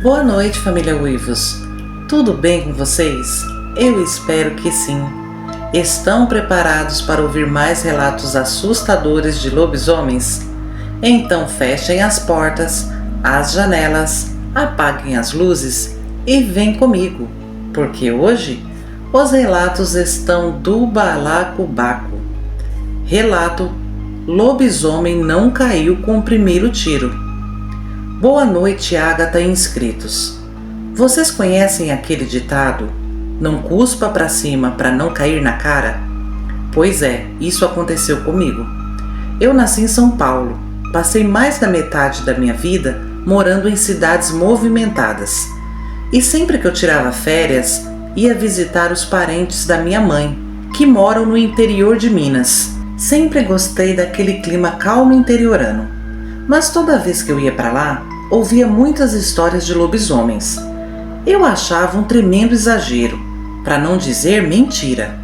Boa noite, família Uivos. Tudo bem com vocês? Eu espero que sim. Estão preparados para ouvir mais relatos assustadores de lobisomens? Então fechem as portas, as janelas, apaguem as luzes e vem comigo, porque hoje os relatos estão do balacobaco. Relato: lobisomem não caiu com o primeiro tiro. Boa noite, Ágata e inscritos. Vocês conhecem aquele ditado: não cuspa para cima para não cair na cara? Pois é, isso aconteceu comigo. Eu nasci em São Paulo, passei mais da metade da minha vida morando em cidades movimentadas. E sempre que eu tirava férias, ia visitar os parentes da minha mãe, que moram no interior de Minas. Sempre gostei daquele clima calmo interiorano. Mas toda vez que eu ia para lá, ouvia muitas histórias de lobisomens. Eu achava um tremendo exagero, para não dizer mentira.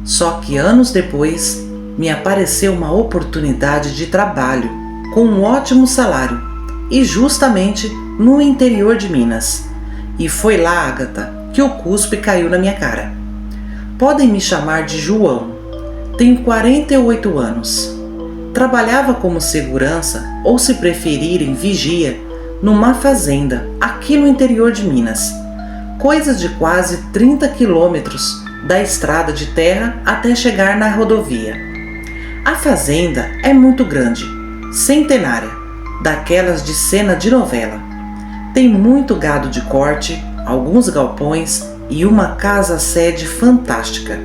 Só que anos depois, me apareceu uma oportunidade de trabalho, com um ótimo salário, e justamente no interior de Minas. E foi lá, Ágata, que o cuspe caiu na minha cara. Podem me chamar de João. Tenho 48 anos. Trabalhava como segurança, ou se preferirem, vigia, numa fazenda, aqui no interior de Minas. Coisa de quase 30 quilômetros da estrada de terra até chegar na rodovia. A fazenda é muito grande, centenária, daquelas de cena de novela. Tem muito gado de corte, alguns galpões e uma casa-sede fantástica.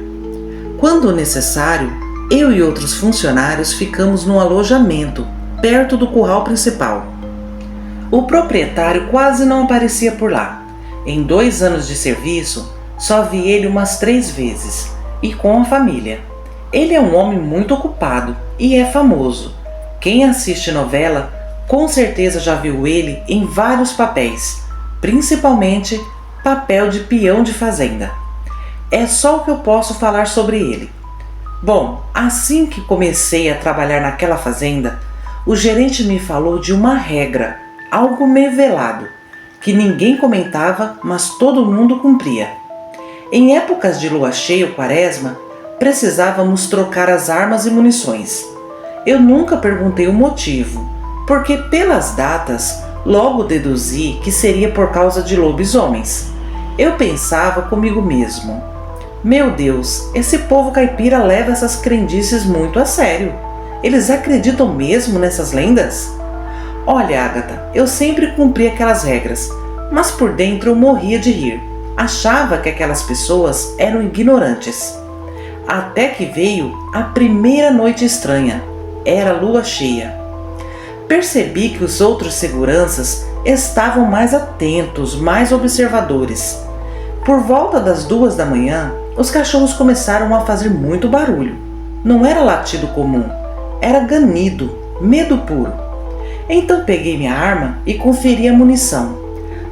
Quando necessário, eu e outros funcionários ficamos no alojamento, perto do curral principal. O proprietário quase não aparecia por lá. Em 2 anos de serviço, só vi ele umas 3 vezes, e com a família. Ele é um homem muito ocupado e é famoso. Quem assiste novela, com certeza já viu ele em vários papéis, principalmente papel de peão de fazenda. É só o que eu posso falar sobre ele. Bom, assim que comecei a trabalhar naquela fazenda, o gerente me falou de uma regra, algo meio velado, que ninguém comentava, mas todo mundo cumpria. Em épocas de lua cheia ou quaresma, precisávamos trocar as armas e munições. Eu nunca perguntei o motivo, porque pelas datas logo deduzi que seria por causa de lobisomens. Eu pensava comigo mesmo: meu Deus, esse povo caipira leva essas crendices muito a sério. Eles acreditam mesmo nessas lendas? Olha, Ágata, eu sempre cumpri aquelas regras, mas por dentro eu morria de rir. Achava que aquelas pessoas eram ignorantes. Até que veio a primeira noite estranha. Era lua cheia. Percebi que os outros seguranças estavam mais atentos, mais observadores. Por volta das 2 da manhã, os cachorros começaram a fazer muito barulho. Não era latido comum, era ganido, medo puro. Então peguei minha arma e conferi a munição.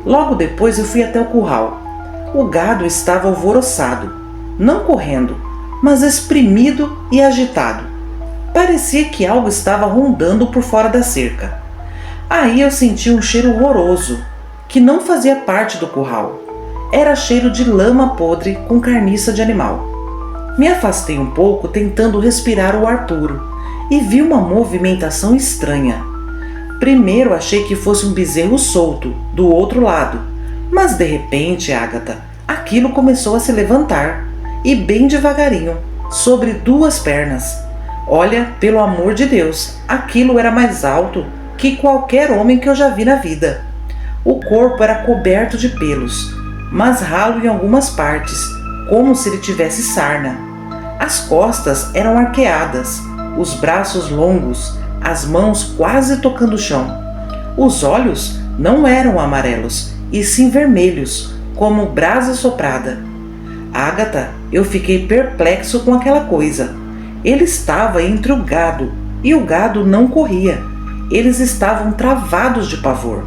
Logo depois eu fui até o curral. O gado estava alvoroçado, não correndo, mas espremido e agitado. Parecia que algo estava rondando por fora da cerca. Aí eu senti um cheiro horroroso, que não fazia parte do curral. Era cheiro de lama podre com carniça de animal. Me afastei um pouco tentando respirar o ar puro e vi uma movimentação estranha. Primeiro achei que fosse um bezerro solto, do outro lado, mas de repente, Ágata, aquilo começou a se levantar, e bem devagarinho, sobre 2 pernas. Olha, pelo amor de Deus, aquilo era mais alto que qualquer homem que eu já vi na vida. O corpo era coberto de pelos, mas ralo em algumas partes, como se ele tivesse sarna. As costas eram arqueadas, os braços longos, as mãos quase tocando o chão. Os olhos não eram amarelos, e sim vermelhos, como brasa soprada. Ágata, eu fiquei perplexo com aquela coisa. Ele estava entre o gado, e o gado não corria. Eles estavam travados de pavor.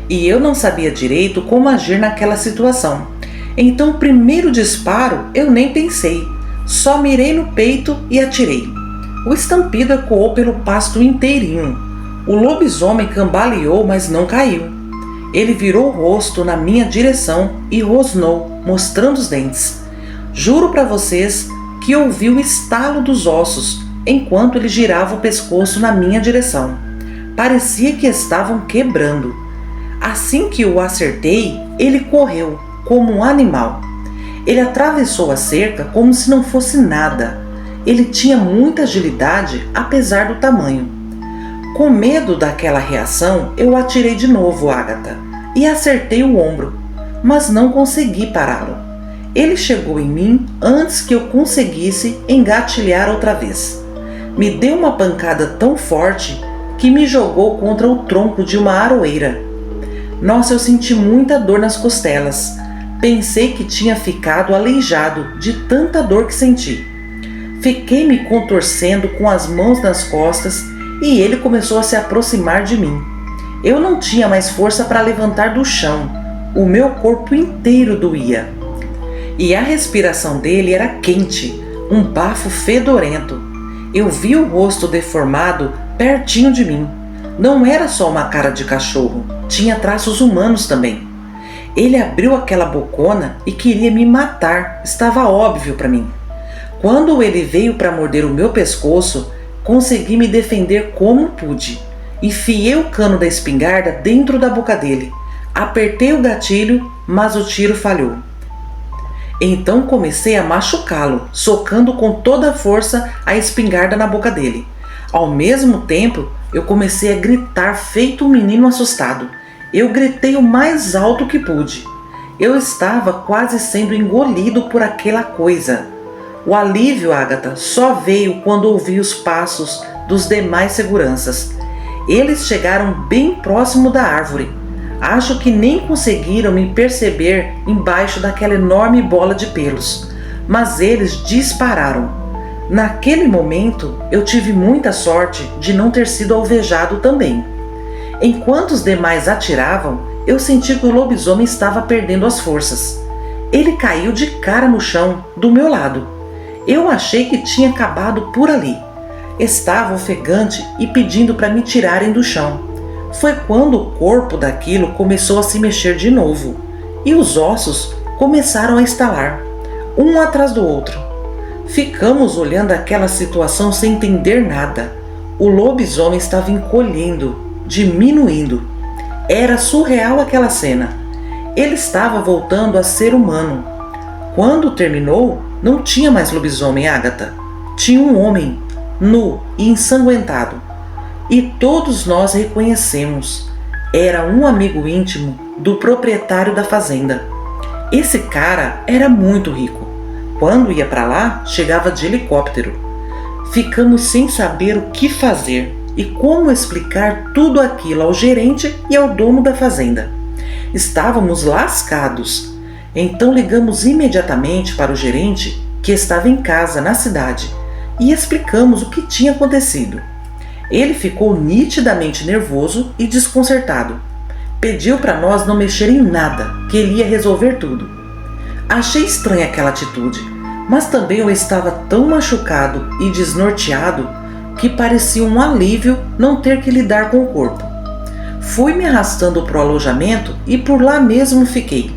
E eu não sabia direito como agir naquela situação. Então o primeiro disparo eu nem pensei, só mirei no peito e atirei. O estampido ecoou pelo pasto inteirinho. O lobisomem cambaleou, mas não caiu. Ele virou o rosto na minha direção e rosnou, mostrando os dentes. Juro para vocês que ouvi o estalo dos ossos enquanto ele girava o pescoço na minha direção. Parecia que estavam quebrando. Assim que o acertei, ele correu, como um animal. Ele atravessou a cerca como se não fosse nada. Ele tinha muita agilidade, apesar do tamanho. Com medo daquela reação, eu atirei de novo Agatha e acertei o ombro, mas não consegui pará-lo. Ele chegou em mim antes que eu conseguisse engatilhar outra vez. Me deu uma pancada tão forte que me jogou contra o tronco de uma aroeira. Nossa, eu senti muita dor nas costelas. Pensei que tinha ficado aleijado de tanta dor que senti. Fiquei me contorcendo com as mãos nas costas e ele começou a se aproximar de mim. Eu não tinha mais força para levantar do chão. O meu corpo inteiro doía. E a respiração dele era quente, um bafo fedorento. Eu vi o rosto deformado pertinho de mim. Não era só uma cara de cachorro, tinha traços humanos também. Ele abriu aquela bocona e queria me matar, estava óbvio para mim. Quando ele veio para morder o meu pescoço, consegui me defender como pude. Enfiei o cano da espingarda dentro da boca dele. Apertei o gatilho, mas o tiro falhou. Então comecei a machucá-lo, socando com toda a força a espingarda na boca dele. Ao mesmo tempo, eu comecei a gritar feito um menino assustado. Eu gritei o mais alto que pude. Eu estava quase sendo engolido por aquela coisa. O alívio, Agatha, só veio quando ouvi os passos dos demais seguranças. Eles chegaram bem próximo da árvore. Acho que nem conseguiram me perceber embaixo daquela enorme bola de pelos, mas eles dispararam. Naquele momento, eu tive muita sorte de não ter sido alvejado também. Enquanto os demais atiravam, eu senti que o lobisomem estava perdendo as forças. Ele caiu de cara no chão, do meu lado. Eu achei que tinha acabado por ali. Estava ofegante e pedindo para me tirarem do chão. Foi quando o corpo daquilo começou a se mexer de novo, e os ossos começaram a estalar, um atrás do outro. Ficamos olhando aquela situação sem entender nada. O lobisomem estava encolhendo, diminuindo. Era surreal aquela cena. Ele estava voltando a ser humano. Quando terminou, não tinha mais lobisomem, Agatha. Tinha um homem, nu e ensanguentado. E todos nós reconhecemos. Era um amigo íntimo do proprietário da fazenda. Esse cara era muito rico. Quando ia para lá, chegava de helicóptero. Ficamos sem saber o que fazer e como explicar tudo aquilo ao gerente e ao dono da fazenda. Estávamos lascados. Então ligamos imediatamente para o gerente, que estava em casa na cidade, e explicamos o que tinha acontecido. Ele ficou nitidamente nervoso e desconcertado. Pediu para nós não mexer em nada, que ele ia resolver tudo. Achei estranha aquela atitude, mas também eu estava tão machucado e desnorteado que parecia um alívio não ter que lidar com o corpo. Fui me arrastando para o alojamento e por lá mesmo fiquei.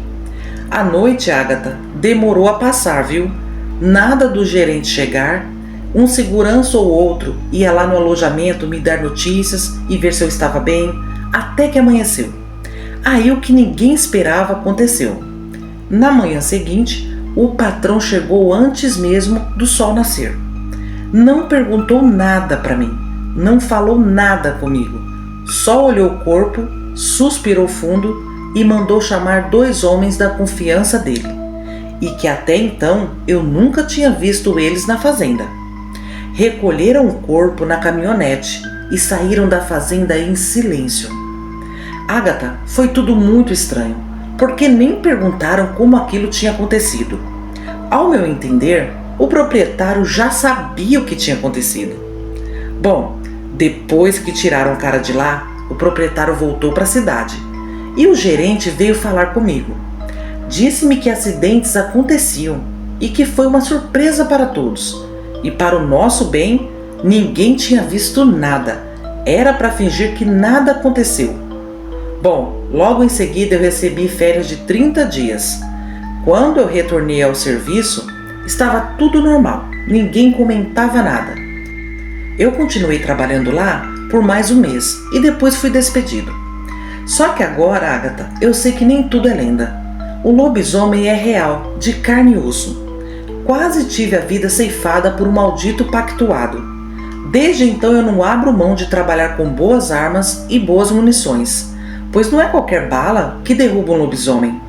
A noite, Agatha, demorou a passar, viu? Nada do gerente chegar. Um segurança ou outro ia lá no alojamento me dar notícias e ver se eu estava bem, até que amanheceu. Aí o que ninguém esperava aconteceu. Na manhã seguinte, o patrão chegou antes mesmo do sol nascer. Não perguntou nada para mim, não falou nada comigo. Só olhou o corpo, suspirou fundo e mandou chamar 2 homens da confiança dele, e que até então eu nunca tinha visto eles na fazenda. Recolheram o corpo na caminhonete e saíram da fazenda em silêncio. Agatha, foi tudo muito estranho, porque nem perguntaram como aquilo tinha acontecido. Ao meu entender, o proprietário já sabia o que tinha acontecido. Bom, depois que tiraram o cara de lá, o proprietário voltou para a cidade e o gerente veio falar comigo. Disse-me que acidentes aconteciam e que foi uma surpresa para todos. E para o nosso bem, ninguém tinha visto nada. Era para fingir que nada aconteceu. Bom, Logo em seguida eu recebi férias de 30 dias. Quando eu retornei ao serviço, estava tudo normal, ninguém comentava nada. Eu continuei trabalhando lá por mais um mês e depois fui despedido. Só que agora, Agatha, eu sei que nem tudo é lenda. O lobisomem é real, de carne e osso. Quase tive a vida ceifada por um maldito pactuado. Desde então eu não abro mão de trabalhar com boas armas e boas munições, pois não é qualquer bala que derruba um lobisomem.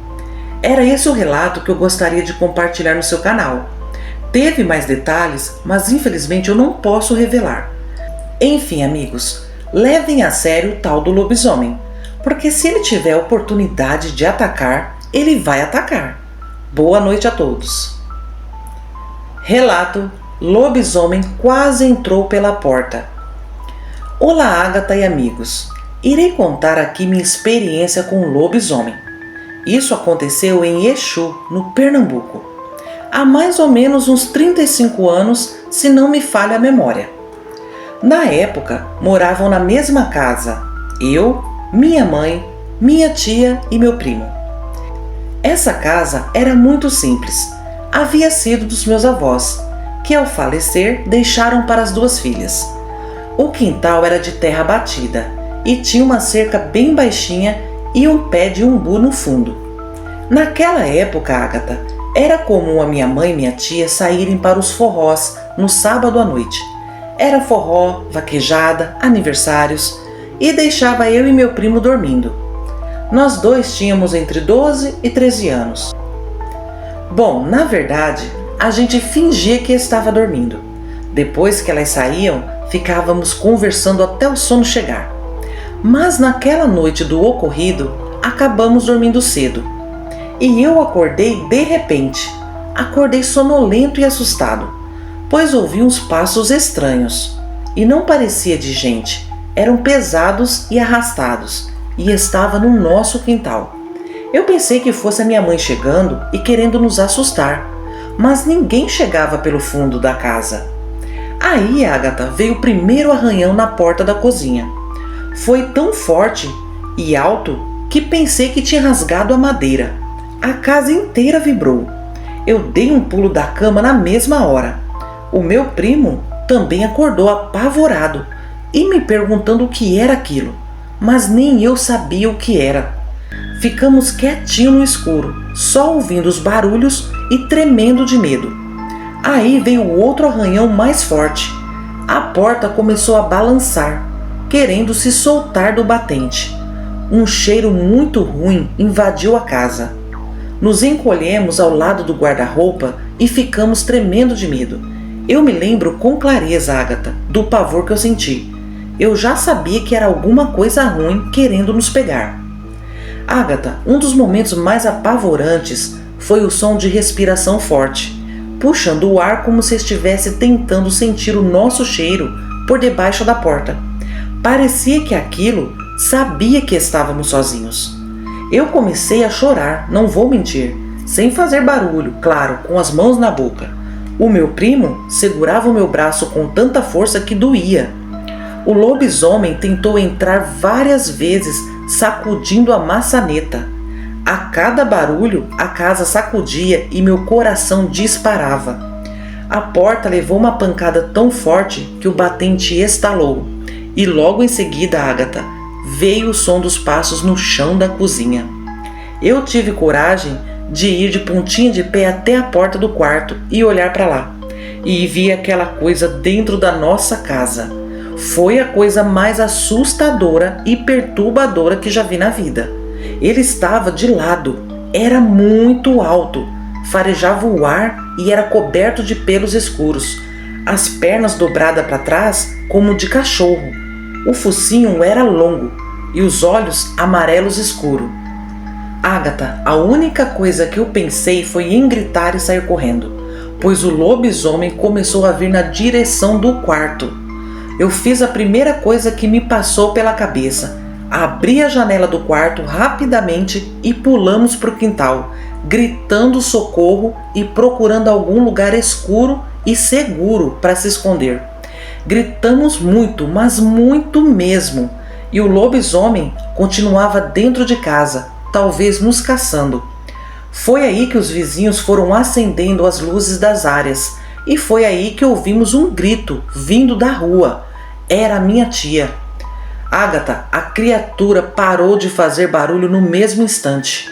Era esse o relato que eu gostaria de compartilhar no seu canal. Teve mais detalhes, mas infelizmente eu não posso revelar. Enfim, amigos, levem a sério o tal do lobisomem, porque se ele tiver a oportunidade de atacar, ele vai atacar. Boa noite a todos. Relato: lobisomem quase entrou pela porta. Olá, Agatha e amigos. Irei contar aqui minha experiência com o lobisomem. Isso aconteceu em Exu, no Pernambuco. Há mais ou menos uns 35 anos, se não me falha a memória. Na época, moravam na mesma casa eu, minha mãe, minha tia e meu primo. Essa casa era muito simples. Havia sido dos meus avós, que ao falecer deixaram para as duas filhas. O quintal era de terra batida e tinha uma cerca bem baixinha e um pé de umbu no fundo. Naquela época, Agatha, era comum a minha mãe e minha tia saírem para os forrós no sábado à noite. Era forró, vaquejada, aniversários, e deixava eu e meu primo dormindo. Nós dois tínhamos entre 12 e 13 anos. Bom, na verdade, a gente fingia que estava dormindo. Depois que elas saíam, ficávamos conversando até o sono chegar. Mas naquela noite do ocorrido, acabamos dormindo cedo. E eu acordei de repente. Acordei sonolento e assustado, pois ouvi uns passos estranhos. E não parecia de gente, eram pesados e arrastados, e estava no nosso quintal. Eu pensei que fosse a minha mãe chegando e querendo nos assustar, mas ninguém chegava pelo fundo da casa. Aí, Agatha, veio o primeiro arranhão na porta da cozinha. Foi tão forte e alto que pensei que tinha rasgado a madeira. A casa inteira vibrou. Eu dei um pulo da cama na mesma hora. O meu primo também acordou apavorado e me perguntando o que era aquilo, mas nem eu sabia o que era. Ficamos quietinhos no escuro, só ouvindo os barulhos e tremendo de medo. Aí veio outro arranhão mais forte. A porta começou a balançar, querendo se soltar do batente. Um cheiro muito ruim invadiu a casa. Nos encolhemos ao lado do guarda-roupa e ficamos tremendo de medo. Eu me lembro com clareza, Agatha, do pavor que eu senti. Eu já sabia que era alguma coisa ruim querendo nos pegar. Agatha, um dos momentos mais apavorantes foi o som de respiração forte, puxando o ar como se estivesse tentando sentir o nosso cheiro por debaixo da porta. Parecia que aquilo sabia que estávamos sozinhos. Eu comecei a chorar, não vou mentir, sem fazer barulho, claro, com as mãos na boca. O meu primo segurava o meu braço com tanta força que doía. O lobisomem tentou entrar várias vezes, sacudindo a maçaneta. A cada barulho, a casa sacudia e meu coração disparava. A porta levou uma pancada tão forte que o batente estalou. E logo em seguida, Agatha, veio o som dos passos no chão da cozinha. Eu tive coragem de ir de pontinha de pé até a porta do quarto e olhar para lá. E vi aquela coisa dentro da nossa casa. Foi a coisa mais assustadora e perturbadora que já vi na vida. Ele estava de lado, era muito alto, farejava o ar e era coberto de pelos escuros, as pernas dobradas para trás como de cachorro. O focinho era longo e os olhos amarelos escuros. Agatha, a única coisa que eu pensei foi em gritar e sair correndo, pois o lobisomem começou a vir na direção do quarto. Eu fiz a primeira coisa que me passou pela cabeça. Abri a janela do quarto rapidamente e pulamos para o quintal, gritando socorro e procurando algum lugar escuro e seguro para se esconder. Gritamos muito, mas muito mesmo. e o lobisomem continuava dentro de casa, talvez nos caçando. Foi aí que os vizinhos foram acendendo as luzes das áreas e foi aí que ouvimos um grito vindo da rua. Era a minha tia. Agatha, a criatura parou de fazer barulho no mesmo instante.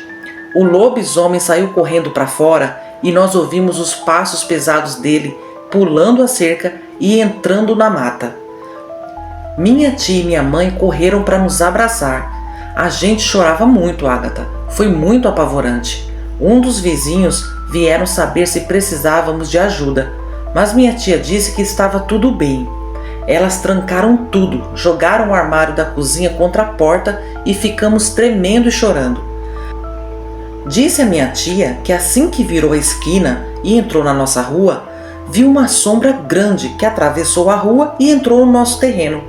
O lobisomem saiu correndo para fora e nós ouvimos os passos pesados dele pulando a cerca e entrando na mata. Minha tia e minha mãe correram para nos abraçar. A gente chorava muito, Agatha. Foi muito apavorante. Um dos vizinhos vieram saber se precisávamos de ajuda, mas minha tia disse que estava tudo bem. Elas trancaram tudo, jogaram o armário da cozinha contra a porta e ficamos tremendo e chorando. Disse a minha tia que assim que virou a esquina e entrou na nossa rua, viu uma sombra grande que atravessou a rua e entrou no nosso terreno.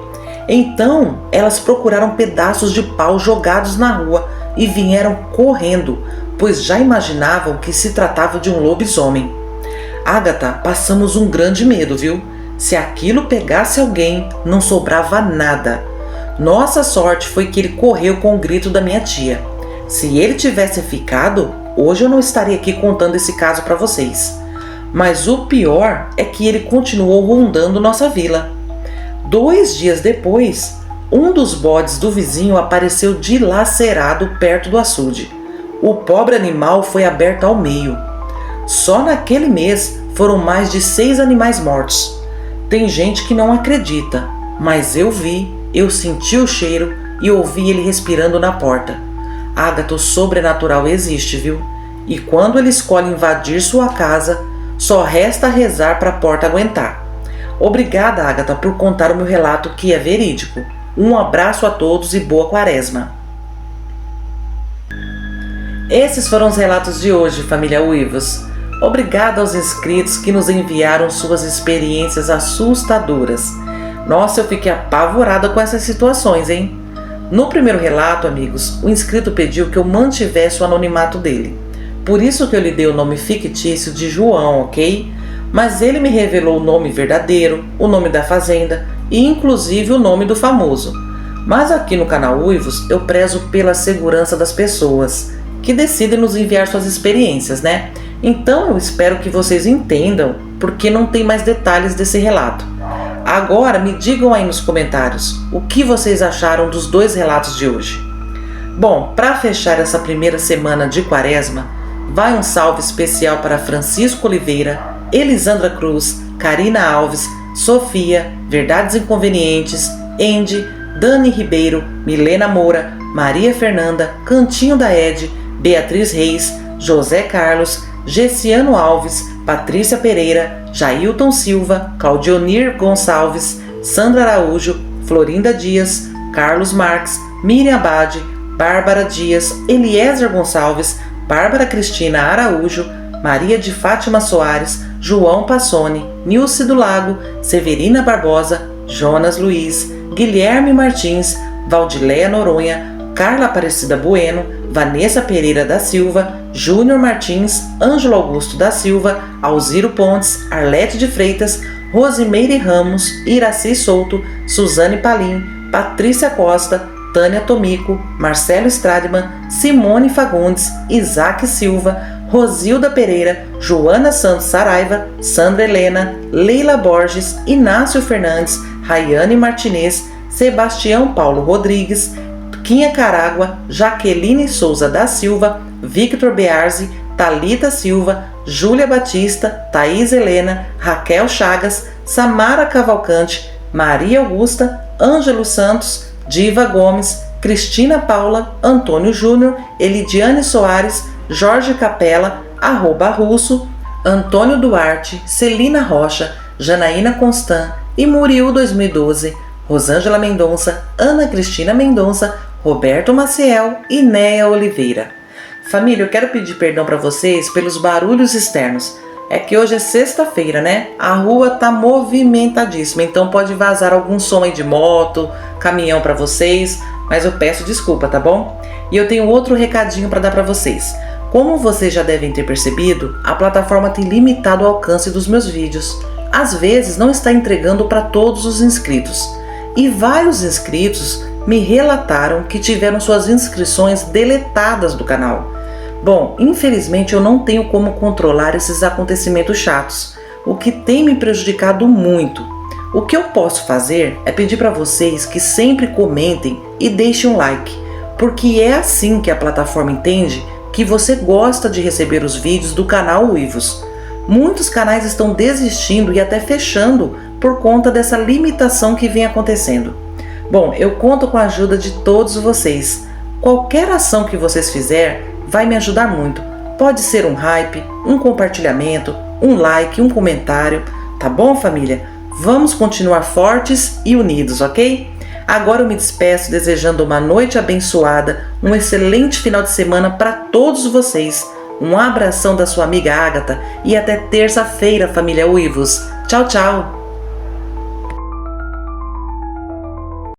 Então elas procuraram pedaços de pau jogados na rua e vieram correndo, pois já imaginavam que se tratava de um lobisomem. Agatha, passamos um grande medo, viu? Se aquilo pegasse alguém, não sobrava nada. Nossa sorte foi que ele correu com o grito da minha tia. Se ele tivesse ficado, hoje eu não estaria aqui contando esse caso para vocês. Mas o pior é que ele continuou rondando nossa vila. 2 dias depois, um dos bodes do vizinho apareceu dilacerado perto do açude. O pobre animal foi aberto ao meio. Só naquele mês foram mais de 6 animais mortos. Tem gente que não acredita, mas eu vi, eu senti o cheiro e ouvi ele respirando na porta. Agatha, o sobrenatural existe, viu? E quando ele escolhe invadir sua casa, só resta rezar para a porta aguentar. Obrigada, Agatha, por contar o meu relato que é verídico. Um abraço a todos e boa quaresma. Esses foram os relatos de hoje, família Uivos. Obrigada aos inscritos que nos enviaram suas experiências assustadoras. Nossa, eu fiquei apavorada com essas situações, hein? No primeiro relato, amigos, o inscrito pediu que eu mantivesse o anonimato dele. Por isso que eu lhe dei o nome fictício de João, ok? Mas ele me revelou o nome verdadeiro, o nome da fazenda e inclusive o nome do famoso. Mas aqui no canal Uivos eu prezo pela segurança das pessoas que decidem nos enviar suas experiências, né? Então eu espero que vocês entendam porque não tem mais detalhes desse relato. Agora me digam aí nos comentários o que vocês acharam dos 2 relatos de hoje. Bom, para fechar essa primeira semana de quaresma, vai um salve especial para Francisco Oliveira, Elisandra Cruz, Karina Alves, Sofia, Verdades Inconvenientes, Andy, Dani Ribeiro, Milena Moura, Maria Fernanda, Cantinho da Ed, Beatriz Reis, José Carlos, Gessiano Alves, Patrícia Pereira, Jailton Silva, Claudionir Gonçalves, Sandra Araújo, Florinda Dias, Carlos Marques, Miriam Abade, Bárbara Dias, Eliezer Gonçalves, Bárbara Cristina Araújo, Maria de Fátima Soares, João Passoni, Nilce do Lago, Severina Barbosa, Jonas Luiz, Guilherme Martins, Valdileia Noronha, Carla Aparecida Bueno, Vanessa Pereira da Silva, Júnior Martins, Ângelo Augusto da Silva, Alziro Pontes, Arlete de Freitas, Rosimeire Ramos, Iraci Souto, Suzane Palim, Patrícia Costa, Tânia Tomico, Marcelo Stradman, Simone Fagundes, Isaac Silva, Rosilda Pereira, Joana Santos Saraiva, Sandra Helena, Leila Borges, Inácio Fernandes, Rayane Martinez, Sebastião Paulo Rodrigues, Quinha Caragua, Jaqueline Souza da Silva, Victor Bearzi, Thalita Silva, Júlia Batista, Thaís Helena, Raquel Chagas, Samara Cavalcante, Maria Augusta, Ângelo Santos, Diva Gomes, Cristina Paula, Antônio Júnior, Elidiane Soares, Jorge Capela, @Russo, Antônio Duarte, Celina Rocha, Janaína Constant, Imuriu 2012, Rosângela Mendonça, Ana Cristina Mendonça, Roberto Maciel e Néia Oliveira. Família, eu quero pedir perdão para vocês pelos barulhos externos. É que hoje é sexta-feira, né? A rua tá movimentadíssima, então pode vazar algum som aí de moto, caminhão para vocês, mas eu peço desculpa, tá bom? E eu tenho outro recadinho para dar para vocês. Como vocês já devem ter percebido, a plataforma tem limitado o alcance dos meus vídeos. Às vezes não está entregando para todos os inscritos. E vários inscritos me relataram que tiveram suas inscrições deletadas do canal. Bom, infelizmente eu não tenho como controlar esses acontecimentos chatos, o que tem me prejudicado muito. O que eu posso fazer é pedir para vocês que sempre comentem e deixem um like, porque é assim que a plataforma entende que você gosta de receber os vídeos do canal Uivos. Muitos canais estão desistindo e até fechando por conta dessa limitação que vem acontecendo. Bom, eu conto com a ajuda de todos vocês. Qualquer ação que vocês fizerem vai me ajudar muito. Pode ser um hype, um compartilhamento, um like, um comentário. Tá bom, família? Vamos continuar fortes e unidos, ok? Agora eu me despeço desejando uma noite abençoada, um excelente final de semana para todos vocês. Um abração da sua amiga Ágata e até terça-feira, família Uivos. Tchau, tchau!